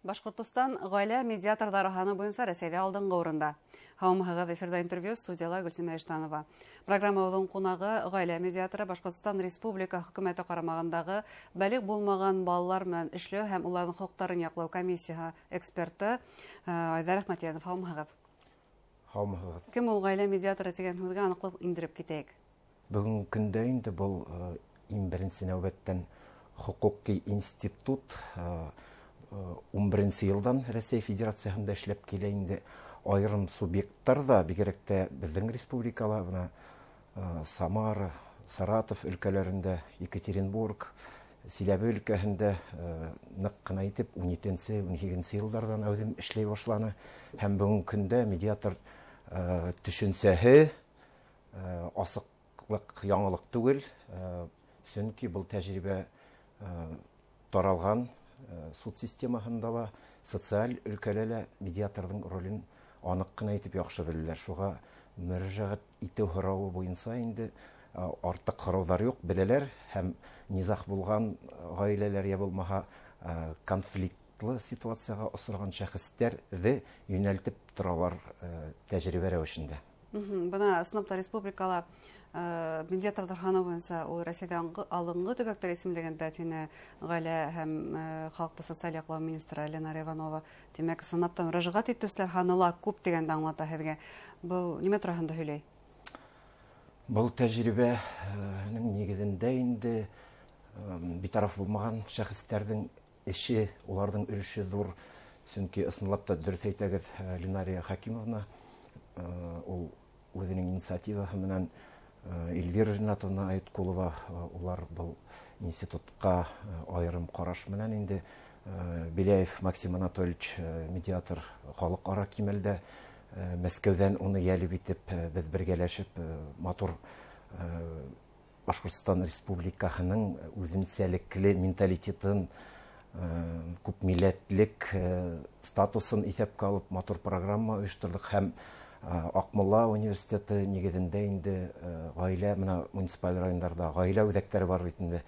Башкортостан гаилә медиаторлары һаны буенча Рәсәйдә алдынгы урында. Һаумыгыз эфирда интервью студияла Гөлсемә Эштанова. Программабызның кунагы гаилә медиаторы Башкортстан Республика хөкүмәте карамагындагы балиг булмаган балалар белән эшләү һәм уларның хукукларын яклау комиссиясе эксперты Айдар Әхмәтиянов. Һаумыгыз. Һаумыгыз. Кем ул гаилә медиаторы дигән сүзгә аныклык индереп китәйек. Бүген көндә инде бу иң беренче нәүбәттән хукукый институт 11 елдан Рәсәй Федерациясында эшләп килә инде. Айрым субъекттар да, бигрәк тә безнең республикаларда, Самара, Саратов өлкәләрендә, Екатеринбург, Силәбе өлкәһендә нык кына итеп 17-12 еллардан әүдем эшләй башланы. Һәм бүген көндә медиатор төшенсәһе асыклык яңалык түгел. Чөнки бу тәҗрибә таралган суд системаһында ла социаль өлкәләрдә медиаторның ролен анык кына итеп яхшы беләләр. Шуга мөрәҗәгать итү һорауы буенча инде артык һораулар юк, беләләр һәм низах булган гаиләләр я булмаһа конфликтлы ситуацияга осраган шәхестәрне юнәлтеп торалар тәҗрибә рәвешендә. Бына сынапта республикала медиаторлар һаны буенча ул Рәсәйдә алынгы төбәктә исемлегендә тине гаилә һәм халыкны социаль яклау министры Лена Реванова димәк сынапта мөрәҗәгать итүчеләр һаны ла күп дигәндә аңлата һезгә. Бу нимә турында һөйләй? Бу тәҗрибәнең нигезендә инде битараф булмаган шәхестәрнең эше, уларның өлеше зур. Чөнки ысынлап та дөрес әйтәгез, Ленария Хакимовна ул үзенең инициативаһы менән Эльвира Ринатовна Айткулова улар был институтка айрым караш менән инде Беляев Максим Анатольевич медиатор халыкара кимәлдә Мәскәүдән уны ялеп итеп без бергәләшеп матур Башкортстан Республикаһының үзенчәлекле менталитетын, күп милләтлек статусын исәпкә алып матур программа оештырдык һәм Акмола университеты нигезендә инде гаилә менә муниципаль районнарда гаилә үзәкләре бар бит инде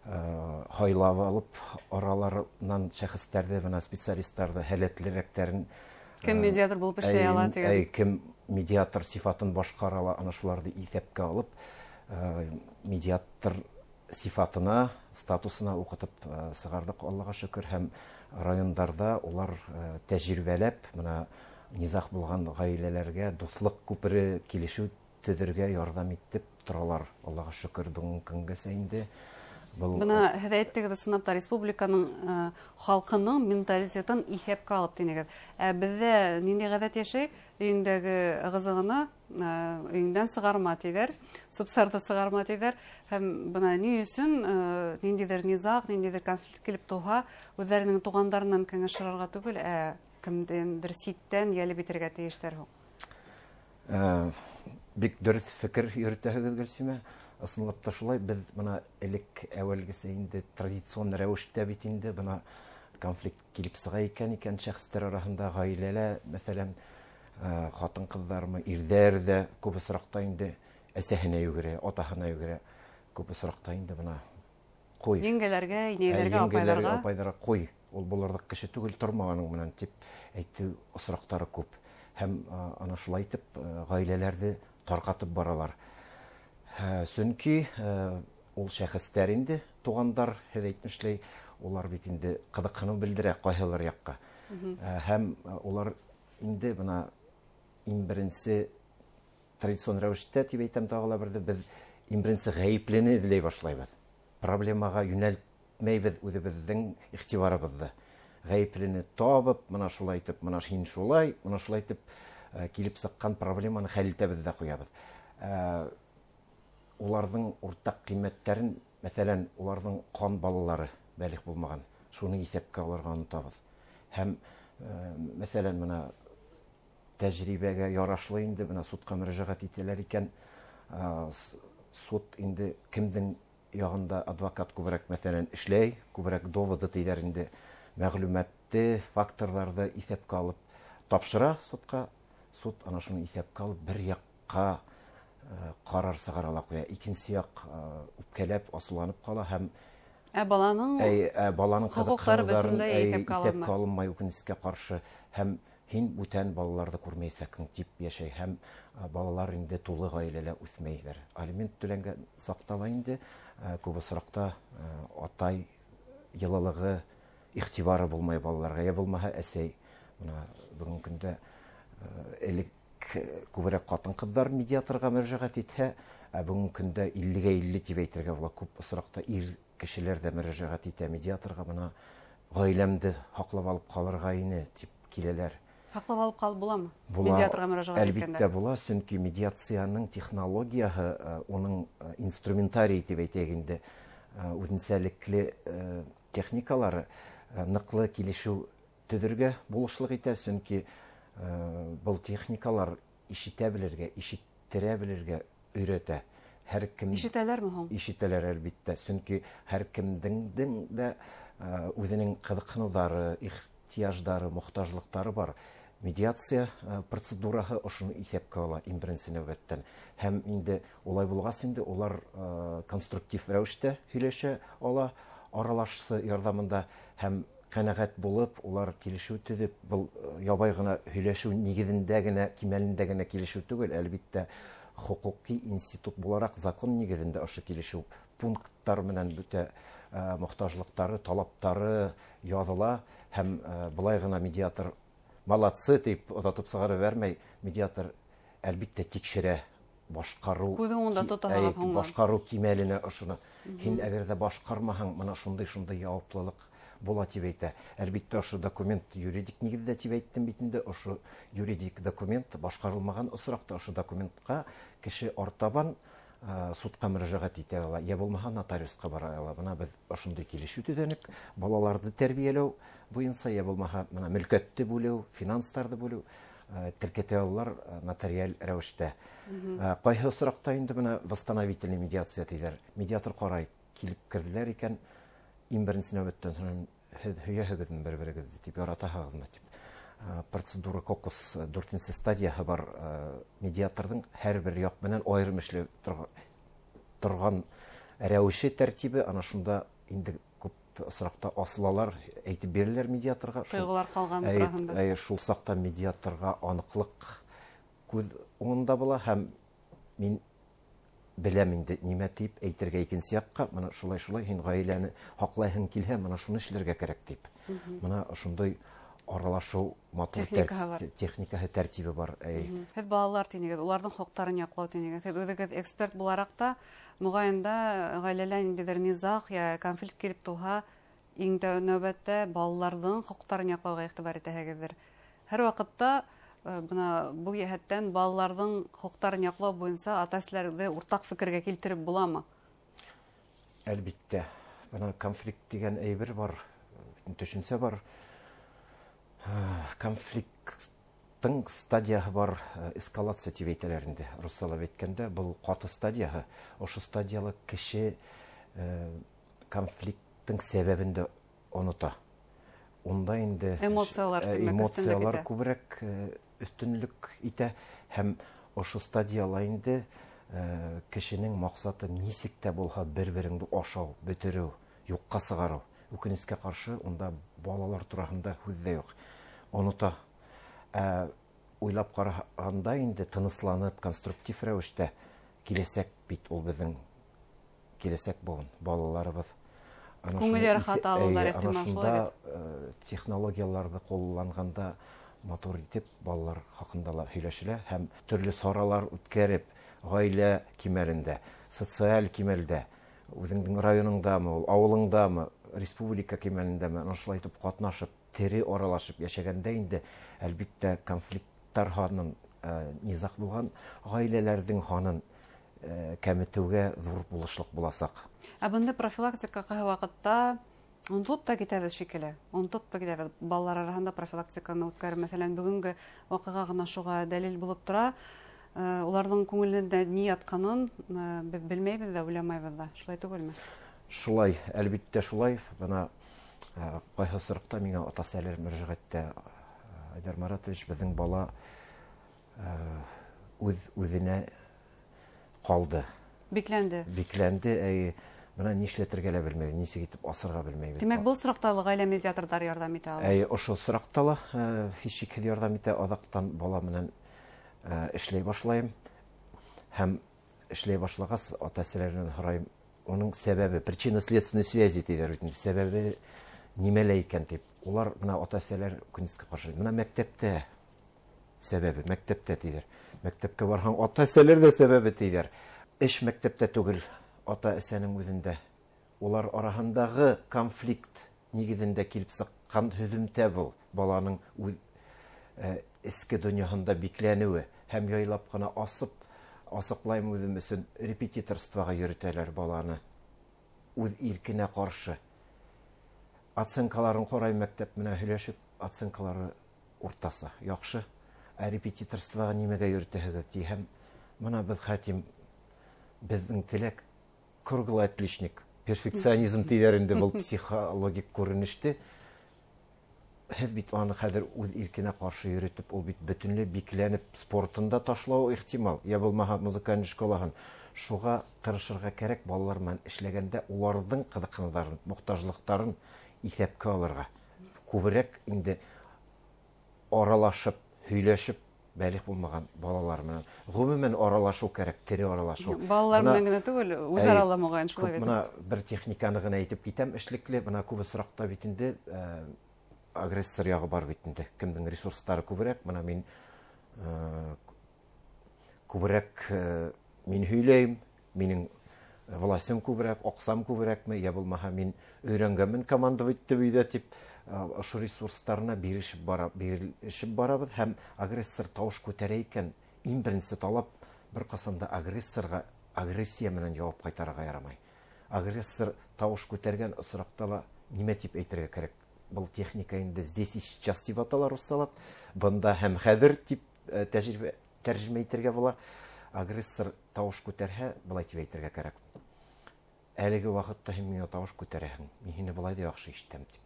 хайлап алып араларыннан шәхестәрне менә специалистларны һәләтлерәкләрен Кем медиатор булып эшләй ала дигән. Кем медиатор сифатын башкара ала, ана шуларны исәпкә алып медиатор сифатына, статусына укытып сыгардык, Аллага шөкер, һәм районнарда улар тәҗрибәләп менә низах булган гаиләләргә дуслык күпере килешү төзергә ярдәм итеп торалар. Аллага шөкер, бүген көнгәсә инде Бына һез әйттегез, сынапта республиканың халкының менталитетын исәпкә алып дигән. Бездә нинди гадәт яшәй? Өеңдәге кызыгына өеңдән сыгарма диләр, субсарда сыгарма диләр. Һәм бына ни өчен ниндидер низах, ниндидер конфликт килеп туга, үзләренең туганнарыннан киңәш сорарга түгел, кемдәндер ситтән ялеп итәргә тиештер ул. Бик дөрес фикер йөртәһегез, Гөлсемә. Ысынлап та шулай, без моны элек әүвәлгесә инде традицион рәвештә бит инде бына конфликт килеп сыга икән шәхестәр арасында гаиләләр, мәсәлән, хатын-кызлармы, ирдәр дә күп осракта инде әсәһенә йөгерә, атаһына йөгерә, күп осракта инде бына куй. Еңгәләргә, инәйләргә, апайларга куй. Ул буларлык кеше түгел, тормаганың менән дип әйтү осрактары күп. Һәм ана шулай итеп гаиләләрне таркатып баралар. Чөнки ул шәхестәр инде тугандар һәм әйтмешләй, улар бит инде кызыксыну белдерә кайһылар якка. Һәм улар инде бына иң беренче традицион рәвештә дип әйтәм тагыла бердә, без иң беренче гаеплене эзләй башлайбыз. Проблемага юнәлтмәйбез үзебезнең игътибарыбызны. Гаеплене табып, менә шулай итеп, менә син шулай, менә шулай итеп килеп сыккан проблеманы хәл итәбез дә куябыз. Уларның уртак кыйммәтләрен, мәсәлән, уларның кан балалары бәлих булмаган, шуны исәпкә алырга онытабыз. Һәм мәсәлән, менә тәҗрибәгә ярашлы инде менә судка мөрәҗәгать итәләр икән, суд инде кемнең ягында адвокат күбрәк мәсәлән эшләй, күбрәк доводы тидәр инде мәгълүматты, факторларны исәпкә алып тапшыра судка, суд ана шуны исәпкә алып бер якка карар сыгара ала куя. Икенче як үпкәләп, асуланып кала һәм Баланың хокуклары бөтенләй исәпкә алынмай үкенечкә каршы һәм һин бүтән балаларны күрмәйсәң дип яшәй һәм балалар инде тулы гаиләлә үсмәйләр. Алимент түләнгән сактала инде күп осракта атай йылылыгы, игътибары булмай балаларга. Я булмаһа әсәй, менә бүгенге көндә элек күбрәк хатын-кызлар медиаторга мөрәҗәгать итә, бүгенге көндә 50-гә 50 дип әйтергә була. Күп осракта ир кешеләр дә мөрәҗәгать итә медиаторга, менә гаиләмде хаклап алып калырга ине дип киләләр. Хаклап алып калып буламы? Медиаторга мөрәҗәгать иткәндә. Әлбиттә була, чөнки медиацияның технологияһы, уның инструментарий дип әйтәйек инде, үзенчәлекле техникалары ныклы килешү төзергә булышлык итә, чөнки был техникалар ишетә белергә, ишеттерә белергә өйрәтә. Һәр кем ишетәләрме һуң? Ишетәләр әлбиттә, чөнки һәр кемнең дә үзенең кызыксынулары, ихтыяҗлары, мохтаҗлыклары бар. Медиация процедураһы ошоны исәпкә ала иң беренче нәүбәттән. Һәм инде улай булгас инде улар конструктив рәвештә һөйләшә ала, аралашысы ярдәмендә һәм канәгать булып, улар килешү төзеп, был ябай гына һөйләшү нигезендә генә, кимәлендә генә килешү түгел, әлбиттә хукуки институт буларак закон нигезендә ошо килешү пункттар менән бүтә мохтаҗлыктары, талаптары языла һәм булай гына медиатор молодцы дип озатып сыгара вермәй, медиатор әлбиттә тикшерә, башкару кимәленә ошоны. Һин әгәр дә башкармаһаң, менә шундый яуаплылык була дип әйтә. Әлбиттә ошо документ юридик нигездә дип әйттем бит инде, ошо юридик документ башкарылмаган осракта ошо документка кеше артабан судка мөрәҗәгать итә ала, я булмаһа нотариуска бара ала. Менә без ошондый килешү төзәнек, балаларны тәрбияләү буенча, я булмаһа менә мөлкәтте бүләү, финанстарды бүләү теркәтә алалар нотариаль рәвештә. Кайһы осракта инде менә восстановительный медиация диләр. Медиатор карай килеп керделәр икән, иң беренче нәүбәттән һөяһегезне бер-берегезне дип яратаһыгызмы дип. Процедура кокос 4-нче стадияһы бар. Медиаторның һәрбер як менән аерым эшләп торган рәвеше тәртибе, ана шунда инде күп осракта асылалар әйтеп бирәләр медиаторга. Тойгылар калган турында. Шул сакта медиаторга аныклык күз уңында була һәм мин беләм инде нимә дип әйтергә икенче якка, менә шулай һин гаиләне хаклайһың килһә, менә шуны эшләргә кирәк дип. Менә шундый аралашу матур техникаһы тәртибе бар. Һез балалар тинегез, уларның хокуктарын яклау тинегез. Һез үзегез эксперт буларак та, мөгаенда гаиләләр ниндидер низах я конфликт килеп туһа, иң нәүбәттә балаларның хокуктарын яклауга игътибар итәһегездер. Һәр вакытта бuna bu yəhətdən балалардың хокуктарын яклау буенча ата-әниләрне уртак фикергә килтереп буламы? Әлбиттә. Бuna конфликт дигән әйбер бар, төшенсә бар. Конфликттың стадияһы бар, эскалация дип әйтәләр инде. Руслап әйткәндә, бұл каты стадияһы. Ошо стадиялы кеше конфликттың сәбәбен дә оныта. Онда инде эмоциялар күбрәк өстөнлек итә һәм ошо стадиялар инде кешенең максаты нисек тә булһа бер-береңне ашау, бөтерү, юкка сыгару. Үкенечкә каршы онда балалар турында сүз дә юк. Оныта. Уйлап караганда инде тынысланып, конструктив рәвештә киләсәк бит ул безнең киләсәк бугын, балаларыбыз. Күңелләр хата алалар ихтимал. Технологияларны кулланганда мотор итеп балалар хакында һөйләшелә һәм төрле саралар үткәреп, гаилә кимәлендә, социаль кимәлдә, үзеңнең районыңдамы, авылыңдамы, республика кимәлендәме, шулай итеп катнашып, тере аралашып яшәгәндә инде әлбиттә конфликттар ханын, низах булган гаиләләрнең ханын кәметүгә зур булышлык буласак. Бында профилактика кайһы вакытта онытылып та китәбез шикелле. Онытып та китәбез. Балалар арасында профилактиканы үткәрү, мәсәлән, бүгенге вакыйга гына шуга дәлил булып тора. Уларның күңелендә ни ятканын без белмәйбез дә, уйламайбыз да. Шулай түгелме? Шулай, әлбиттә шулай. Бына кайһы сырыкта миңа ата-әниләр мөрәҗәгатьтә Айдар Маратович, безнең бала үзенә калды. Бикләнде. Бикләнде. Менә нишләтергә лә белмәй, нисек итеп асырга белмәй. Димәк, бұл сұрақта гаилә медиаторлары ярдәм итә ала. Ошо соракта ла һич шикһез ярдәм итә. Адактан бала менән эшләй башлайм. Һәм эшләй башлагас, ата-әсәләреннән һорайм, уның сәбәбе, причинно-следственной связи диләр бит. Сәбәбе нимәлә икән дип. Улар менә ата-әсәләр күнескә каршы. Менә мәктәптә сәбәбе, мәктәптә диләр. Мәктәпкә барһаң, ата-әсәләр дә сәбәбе диләр. Эш мәктәптә түгел, ата-әсәнең үзендә. Улар араһындагы конфликт нигеҙендә килеп сыҡҡан һөҙөмтә был. Баланың эске донъяһында бикләнеүе һәм яйлап ҡына асыҡлайым үҙем өсөн, репетиторствоға йөрөтәләр баланы. Үҙ иркенә ҡаршы. Оценкаларын ҡарай мәктәп менән һөйләшеп, оценкалары уртаса, яҡшы. Ә репетиторствоға нимәгә йөрөтәһегеҙ тиһәм, бына беҙ хәтим, беҙҙең теләк круглый отличник. Перфекционизм тиҙәр инде был психологик күренеште. Һеҙ бит аны хәҙер үҙ иркенә ҡаршы йөрөтөп, ул бит бөтөнләй бикләнеп, спортында ташлау ихтимал. Я булмаһа музыкальный школаһын. Шуға тырышырға кәрәк, балалар менән эшләгәндә уларҙың ҡыҙыҡһыныуҙарын, мохтажлыҡтарын иҫәпкә алырға. Күберәк инде аралашып, һөйләшеп, бәлиғ булмаған балалар менән. Ғөмүмән аралашыу кәрәк, тере аралашыу. Балалар менән генә түгел, үҙ-ара ла мөгаен шулай бит. Бына бер техниканы гына әйтеп китәм, эшлекле, бына күп осраҡта бит инде агрессор яғы бар бит инде. Кемдең ресурстары күберәк, бына мин күберәк мин һөйләйем, минең властем күберәк, аҡсам күберәкме, я булмаһа мин өйрәнгәнмен командовать итеп өйҙә тип, ошо ресурстарына биришеп барабыҙ һәм агрессор тауыш күтәрә икән, иң беренсе талап бер ҡасанда агрессорға агрессия менән яуап ҡайтарырға ярамай. Агрессор тауыш күтәргән осраҡта ла нимә тип әйтергә кәрәк? Был техника инде здесь и сейчас тип аталар русалап, бында һәм хәҙер тип тәржемә итергә була. Агрессор тауыш күтәрһә, былай тип әйтергә кәрәк. Әлеге ваҡытта һин миңә тауыш күтәрәһең, мин һине былай да яҡшы ишетәм тип.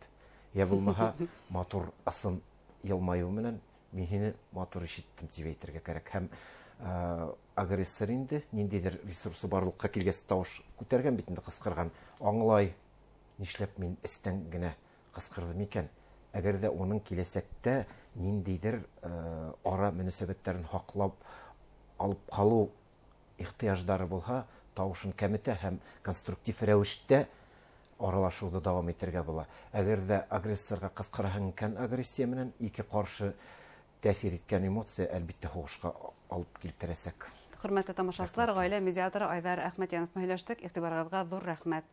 Я булмаһа, матур ысын йылмайыу менән мин һине матур ишеттем тип әйтергә кәрәк. Һәм агрессор инде ниндәйҙер ресурсы барлыҡҡа килгәс тауыш күтәргән бит инде, ҡысҡырған. Аңлай, нишләп мин эстән генә ҡысҡырҙым икән. Әгәр ҙә уның киләсәктә ниндәйҙер ара мөнәсәбәттәрен һаҡлап алып ҡалыу ихтыяждары булһа, тауышын кәметә һәм конструктив рәүештә аралашыуҙы дауам итергә була. Әгәр ҙә агрессорға ҡысҡыраһың икән, агрессия менән ике ҡаршы тәьҫир иткән эмоция әлбиттә һуғышҡа алып килтерәсәк. Хөрмәтле тамашасылар, ғаилә медиаторы Айҙар Әхмәтйәнов һөйләштек. Иғтибарығыҙға ҙур рәхмәт.